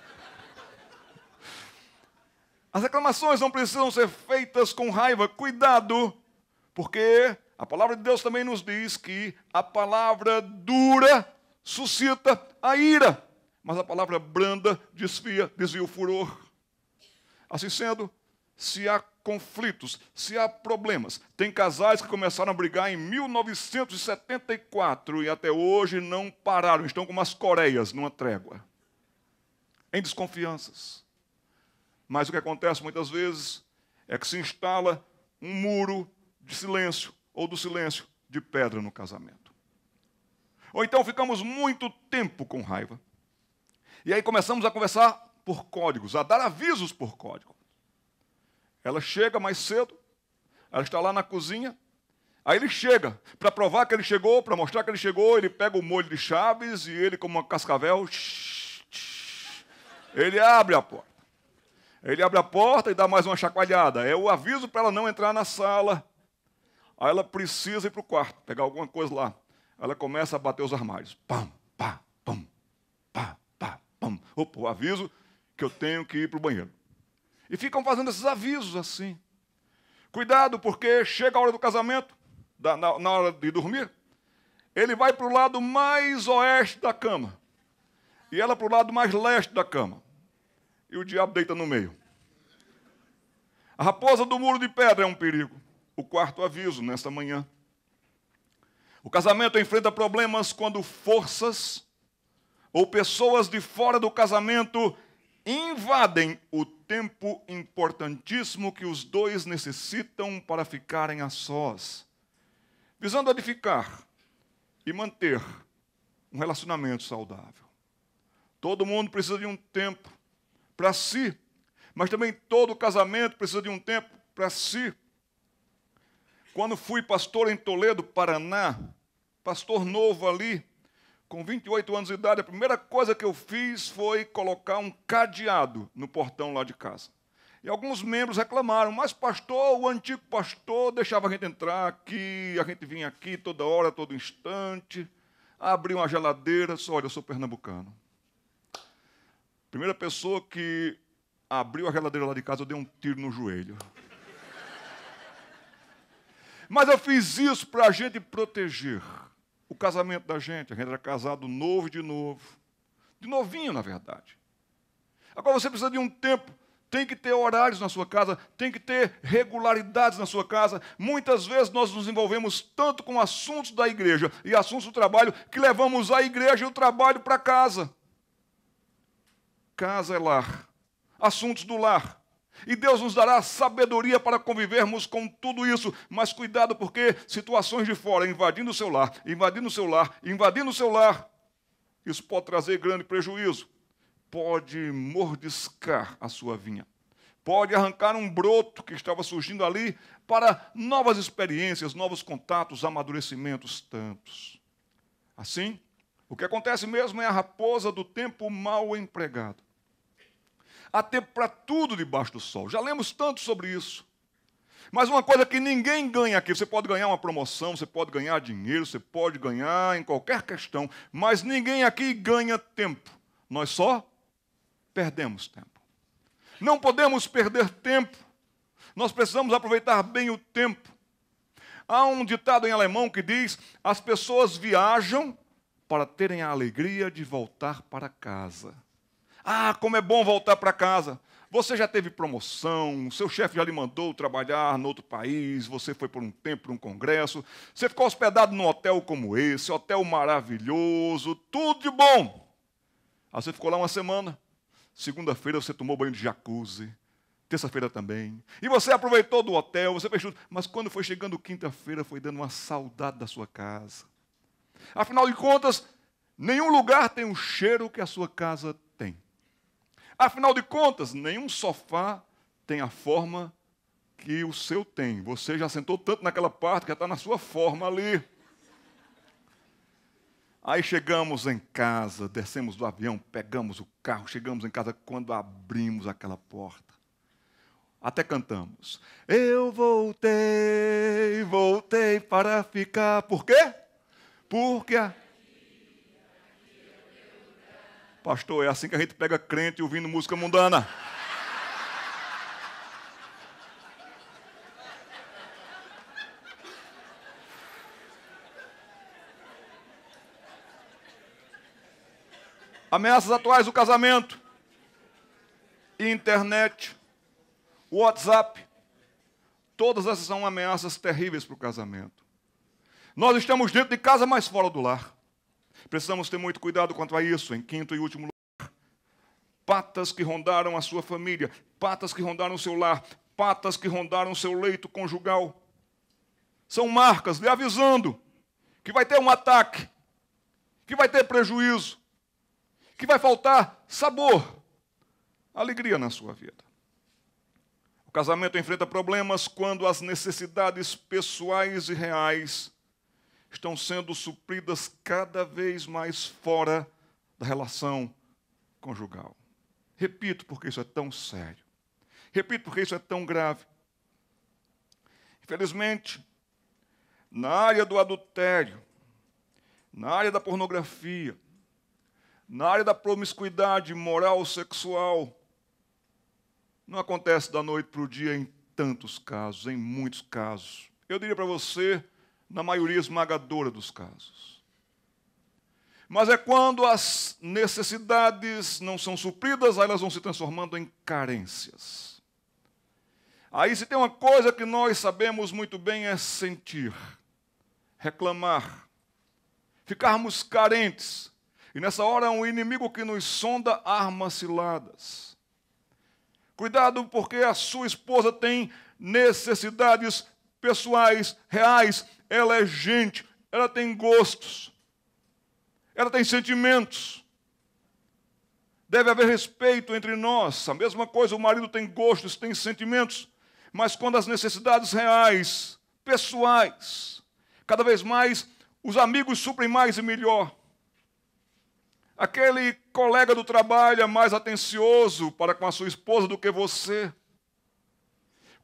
As reclamações não precisam ser feitas com raiva. Cuidado, porque a palavra de Deus também nos diz que a palavra dura suscita a ira, mas a palavra branda desvia o furor. Assim sendo, se há conflitos, se há problemas, tem casais que começaram a brigar em 1974 e até hoje não pararam, estão como as Coreias numa trégua, em desconfianças. Mas o que acontece muitas vezes é que se instala um muro de silêncio ou do silêncio de pedra no casamento. Ou então ficamos muito tempo com raiva. E aí começamos a conversar por códigos, a dar avisos por código. Ela chega mais cedo, ela está lá na cozinha, aí ele chega, para provar que ele chegou, para mostrar que ele chegou, ele pega o molho de Chaves e ele, como uma cascavel, ele abre a porta. Ele abre a porta e dá mais uma chacoalhada. É o aviso para ela não entrar na sala. Aí ela precisa ir para o quarto, pegar alguma coisa lá. Ela começa a bater os armários. Pam, pá, pam, pá, pá, pam. Opa, o aviso que eu tenho que ir para o banheiro. E ficam fazendo esses avisos assim. Cuidado, porque chega a hora do casamento, na hora de dormir, ele vai para o lado mais oeste da cama. E ela para o lado mais leste da cama. E o diabo deita no meio. A raposa do muro de pedra é um perigo. O quarto aviso nesta manhã. O casamento enfrenta problemas quando forças ou pessoas de fora do casamento invadem o tempo importantíssimo que os dois necessitam para ficarem a sós, visando edificar e manter um relacionamento saudável. Todo mundo precisa de um tempo para si, mas também todo casamento precisa de um tempo para si. Quando fui pastor em Toledo, Paraná, pastor novo ali, Com 28 anos de idade, a primeira coisa que eu fiz foi colocar um cadeado no portão lá de casa. E alguns membros reclamaram, mas pastor, o antigo pastor deixava a gente entrar aqui, a gente vinha aqui toda hora, todo instante, abria uma geladeira, só olha, eu sou pernambucano. Primeira pessoa que abriu a geladeira lá de casa, eu dei um tiro no joelho. Mas eu fiz isso para a gente proteger o casamento da gente. A gente era casado novo e de novo. De novinho, na verdade. Agora você precisa de um tempo. Tem que ter horários na sua casa. Tem que ter regularidades na sua casa. Muitas vezes nós nos envolvemos tanto com assuntos da igreja e assuntos do trabalho que levamos a igreja e o trabalho para casa. Casa é lar. Assuntos do lar. E Deus nos dará sabedoria para convivermos com tudo isso. Mas cuidado, porque situações de fora invadindo o seu lar, invadindo o seu lar, invadindo o seu lar, isso pode trazer grande prejuízo. Pode mordiscar a sua vinha. Pode arrancar um broto que estava surgindo ali para novas experiências, novos contatos, amadurecimentos tantos. Assim, o que acontece mesmo é a raposa do tempo mal empregado. Há tempo para tudo debaixo do sol. Já lemos tanto sobre isso. Mas uma coisa que ninguém ganha aqui, você pode ganhar uma promoção, você pode ganhar dinheiro, você pode ganhar em qualquer questão, mas ninguém aqui ganha tempo. Nós só perdemos tempo. Não podemos perder tempo. Nós precisamos aproveitar bem o tempo. Há um ditado em alemão que diz: as pessoas viajam para terem a alegria de voltar para casa. Ah, como é bom voltar para casa. Você já teve promoção, seu chefe já lhe mandou trabalhar no outro país, você foi por um tempo para um congresso, você ficou hospedado num hotel como esse, hotel maravilhoso, tudo de bom. Aí você ficou lá uma semana, segunda-feira você tomou banho de jacuzzi, terça-feira também, e você aproveitou do hotel, você fez tudo, mas quando foi chegando quinta-feira foi dando uma saudade da sua casa. Afinal de contas, nenhum lugar tem o cheiro que a sua casa tem. Afinal de contas, nenhum sofá tem a forma que o seu tem. Você já sentou tanto naquela parte que já está na sua forma ali. Aí chegamos em casa, descemos do avião, pegamos o carro, chegamos em casa quando abrimos aquela porta. Até cantamos. Eu voltei para ficar. Por quê? Porque pastor, é assim que a gente pega crente ouvindo música mundana. Ameaças atuais do casamento. Internet, WhatsApp. Todas essas são ameaças terríveis para o casamento. Nós estamos dentro de casa, mas fora do lar. Precisamos ter muito cuidado quanto a isso. Em quinto e último lugar, patas que rondaram a sua família, patas que rondaram o seu lar, patas que rondaram o seu leito conjugal. São marcas lhe avisando que vai ter um ataque, que vai ter prejuízo, que vai faltar sabor, alegria na sua vida. O casamento enfrenta problemas quando as necessidades pessoais e reais estão sendo supridas cada vez mais fora da relação conjugal. Repito, porque isso é tão sério. Repito, porque isso é tão grave. Infelizmente, na área do adultério, na área da pornografia, na área da promiscuidade moral sexual, não acontece da noite para o dia em tantos casos, em muitos casos. Eu diria para você, na maioria esmagadora dos casos. Mas é quando as necessidades não são supridas, aí elas vão se transformando em carências. Aí se tem uma coisa que nós sabemos muito bem é sentir, reclamar, ficarmos carentes. E nessa hora um inimigo que nos sonda arma ciladas. Cuidado porque a sua esposa tem necessidades pessoais, reais. Ela é gente, ela tem gostos, ela tem sentimentos. Deve haver respeito entre nós. A mesma coisa, o marido tem gostos, tem sentimentos. Mas quando as necessidades reais, pessoais, cada vez mais, os amigos suprem mais e melhor. Aquele colega do trabalho é mais atencioso para com a sua esposa do que você.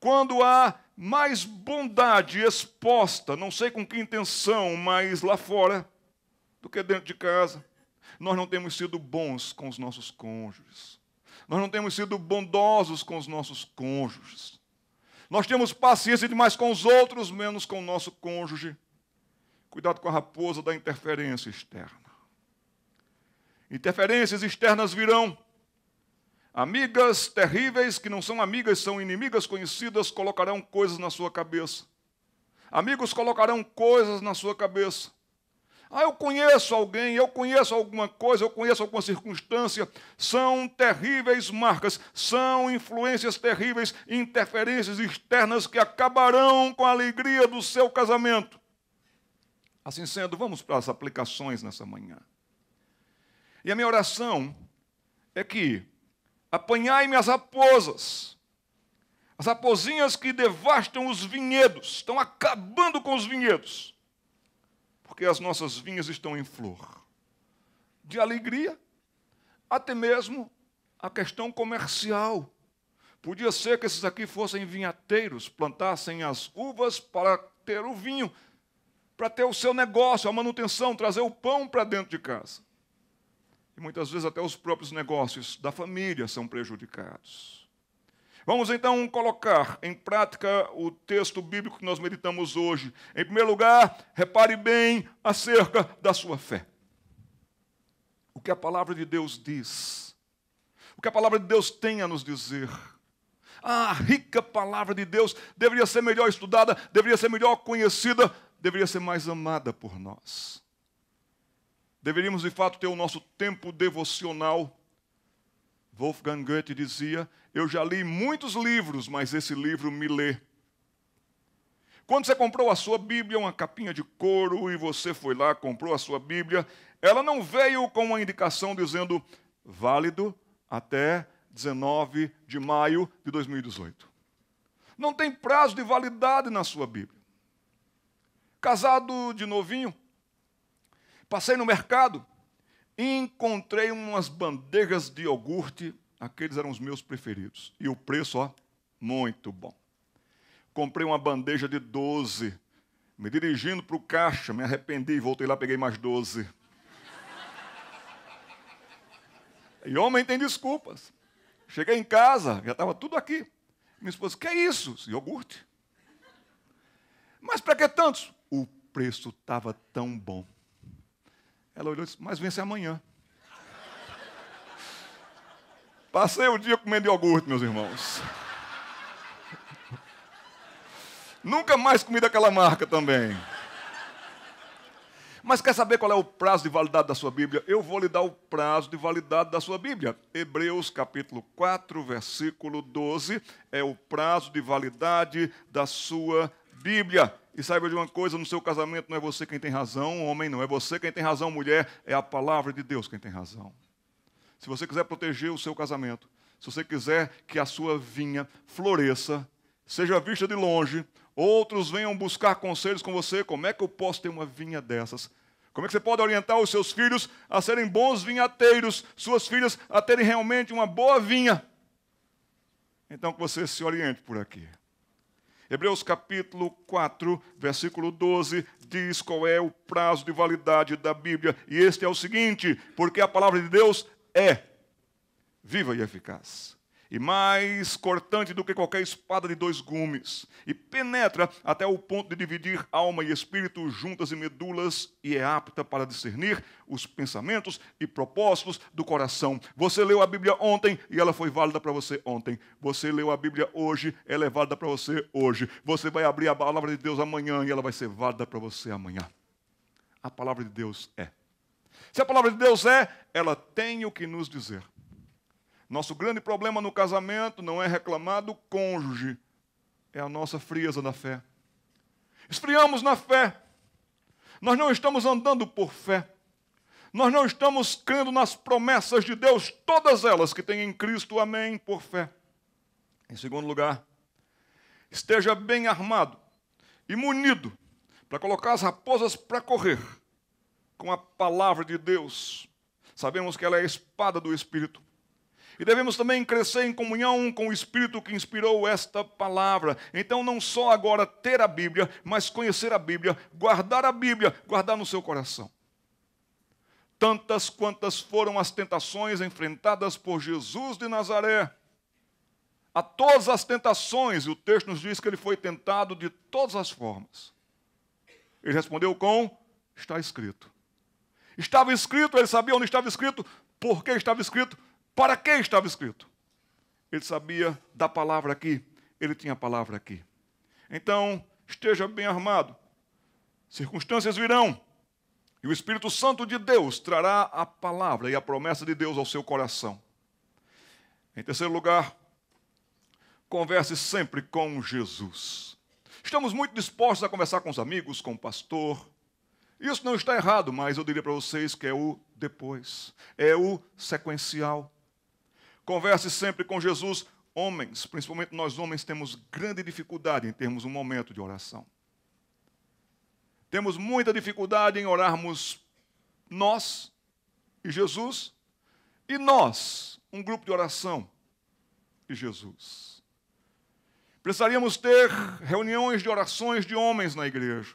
Quando há mais bondade exposta, não sei com que intenção, mas lá fora, do que dentro de casa, nós não temos sido bons com os nossos cônjuges. Nós não temos sido bondosos com os nossos cônjuges. Nós temos paciência demais com os outros, menos com o nosso cônjuge. Cuidado com a raposa da interferência externa. Interferências externas virão. Amigas terríveis, que não são amigas, são inimigas conhecidas, colocarão coisas na sua cabeça. Amigos colocarão coisas na sua cabeça. Eu conheço alguém, eu conheço alguma coisa, eu conheço alguma circunstância. São terríveis marcas, são influências terríveis, interferências externas que acabarão com a alegria do seu casamento. Assim sendo, vamos para as aplicações nessa manhã. E a minha oração é que apanhai-me as raposas, as raposinhas que devastam os vinhedos, estão acabando com os vinhedos, porque as nossas vinhas estão em flor. De alegria, até mesmo a questão comercial. Podia ser que esses aqui fossem vinhateiros, plantassem as uvas para ter o vinho, para ter o seu negócio, a manutenção, trazer o pão para dentro de casa. E muitas vezes até os próprios negócios da família são prejudicados. Vamos então colocar em prática o texto bíblico que nós meditamos hoje. Em primeiro lugar, repare bem acerca da sua fé. O que a palavra de Deus diz. O que a palavra de Deus tem a nos dizer. A rica palavra de Deus deveria ser melhor estudada, deveria ser melhor conhecida, deveria ser mais amada por nós. Deveríamos, de fato, ter o nosso tempo devocional. Wolfgang Goethe dizia, eu já li muitos livros, mas esse livro me lê. Quando você comprou a sua Bíblia, uma capinha de couro, e você foi lá, comprou a sua Bíblia, ela não veio com uma indicação dizendo, válido até 19 de maio de 2018. Não tem prazo de validade na sua Bíblia. Casado de novinho, passei no mercado e encontrei umas bandejas de iogurte, aqueles eram os meus preferidos. E o preço, muito bom. Comprei uma bandeja de 12, me dirigindo para o caixa, me arrependi, voltei lá, peguei mais 12. E homem tem desculpas. Cheguei em casa, já estava tudo aqui. Minha esposa, que é isso? Iogurte. Mas para que tantos? O preço estava tão bom. Ela olhou e disse, mas vence amanhã. Passei o dia comendo iogurte, meus irmãos. Nunca mais comi daquela marca também. Mas quer saber qual é o prazo de validade da sua Bíblia? Eu vou lhe dar o prazo de validade da sua Bíblia. Hebreus capítulo 4, versículo 12, é o prazo de validade da sua Bíblia. E saiba de uma coisa, no seu casamento não é você quem tem razão, homem, não é você quem tem razão, mulher, é a palavra de Deus quem tem razão. Se você quiser proteger o seu casamento, se você quiser que a sua vinha floresça, seja vista de longe, outros venham buscar conselhos com você, como é que eu posso ter uma vinha dessas? Como é que você pode orientar os seus filhos a serem bons vinhateiros, suas filhas a terem realmente uma boa vinha? Então que você se oriente por aqui. Hebreus capítulo 4, versículo 12, diz qual é o prazo de validade da Bíblia. E este é o seguinte, porque a palavra de Deus é viva e eficaz, e mais cortante do que qualquer espada de 2 gumes, e penetra até o ponto de dividir alma e espírito, juntas e medulas, e é apta para discernir os pensamentos e propósitos do coração. Você leu a Bíblia ontem e ela foi válida para você ontem. Você leu a Bíblia hoje, ela é válida para você hoje. Você vai abrir a palavra de Deus amanhã e ela vai ser válida para você amanhã. A palavra de Deus é. Se a palavra de Deus é, ela tem o que nos dizer. Nosso grande problema no casamento não é reclamar do cônjuge, é a nossa frieza na fé. Esfriamos na fé. Nós não estamos andando por fé. Nós não estamos crendo nas promessas de Deus, todas elas que tem em Cristo, amém, por fé. Em segundo lugar, esteja bem armado e munido para colocar as raposas para correr com a palavra de Deus. Sabemos que ela é a espada do Espírito. E devemos também crescer em comunhão com o Espírito que inspirou esta palavra. Então, não só agora ter a Bíblia, mas conhecer a Bíblia, guardar no seu coração. Tantas quantas foram as tentações enfrentadas por Jesus de Nazaré. A todas as tentações, e o texto nos diz que ele foi tentado de todas as formas. Ele respondeu com: está escrito. Estava escrito, ele sabia onde estava escrito, por que estava escrito, para que estava escrito. Ele sabia da palavra aqui, ele tinha a palavra aqui. Então, esteja bem armado. Circunstâncias virão, e o Espírito Santo de Deus trará a palavra e a promessa de Deus ao seu coração. Em terceiro lugar, converse sempre com Jesus. Estamos muito dispostos a conversar com os amigos, com o pastor. Isso não está errado, mas eu diria para vocês que é o depois, é o sequencial. Converse sempre com Jesus. Homens, principalmente nós homens, temos grande dificuldade em termos um momento de oração. Temos muita dificuldade em orarmos nós e Jesus, e nós, um grupo de oração e Jesus. Precisaríamos ter reuniões de orações de homens na igreja.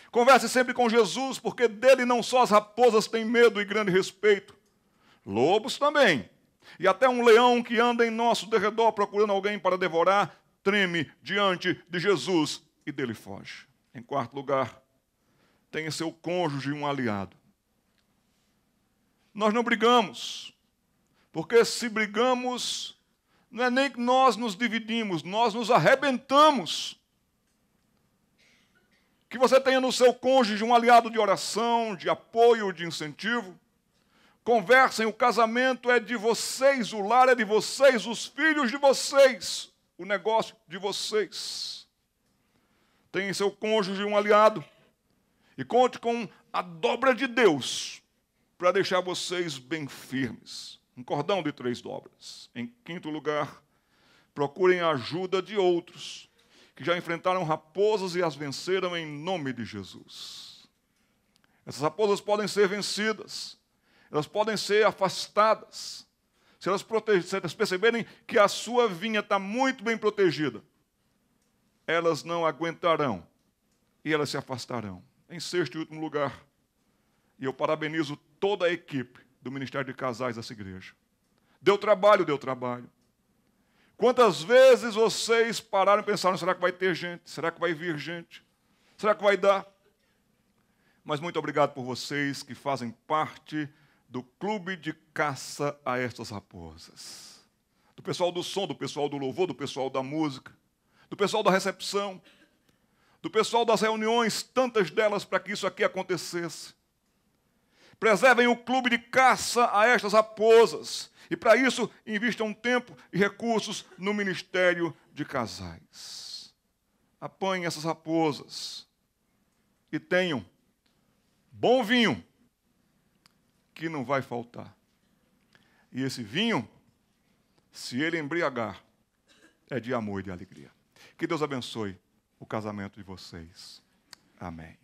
Converse sempre com Jesus, porque dele não só as raposas têm medo e grande respeito, lobos também. E até um leão que anda em nosso derredor procurando alguém para devorar, treme diante de Jesus e dele foge. Em quarto lugar, tenha seu cônjuge um aliado. Nós não brigamos, porque se brigamos, não é nem que nós nos dividimos, nós nos arrebentamos. Que você tenha no seu cônjuge um aliado de oração, de apoio, de incentivo. Conversem, o casamento é de vocês, o lar é de vocês, os filhos de vocês, o negócio de vocês. Tenha em seu cônjuge um aliado e conte com a dobra de Deus para deixar vocês bem firmes. Um cordão de 3 dobras. Em quinto lugar, procurem a ajuda de outros que já enfrentaram raposas e as venceram em nome de Jesus. Essas raposas podem ser vencidas. Elas podem ser afastadas. Se elas perceberem que a sua vinha está muito bem protegida, elas não aguentarão e elas se afastarão. Em sexto e último lugar, e eu parabenizo toda a equipe do Ministério de Casais dessa igreja. Deu trabalho. Quantas vezes vocês pararam e pensaram, será que vai ter gente? Será que vai vir gente? Será que vai dar? Mas muito obrigado por vocês que fazem parte do clube de caça a estas raposas. Do pessoal do som, do pessoal do louvor, do pessoal da música, do pessoal da recepção, do pessoal das reuniões, tantas delas para que isso aqui acontecesse. Preservem o clube de caça a estas raposas. E para isso, invistam tempo e recursos no Ministério de Casais. Apanhem essas raposas e tenham bom vinho, que não vai faltar. E esse vinho, se ele embriagar, é de amor e de alegria. Que Deus abençoe o casamento de vocês. Amém.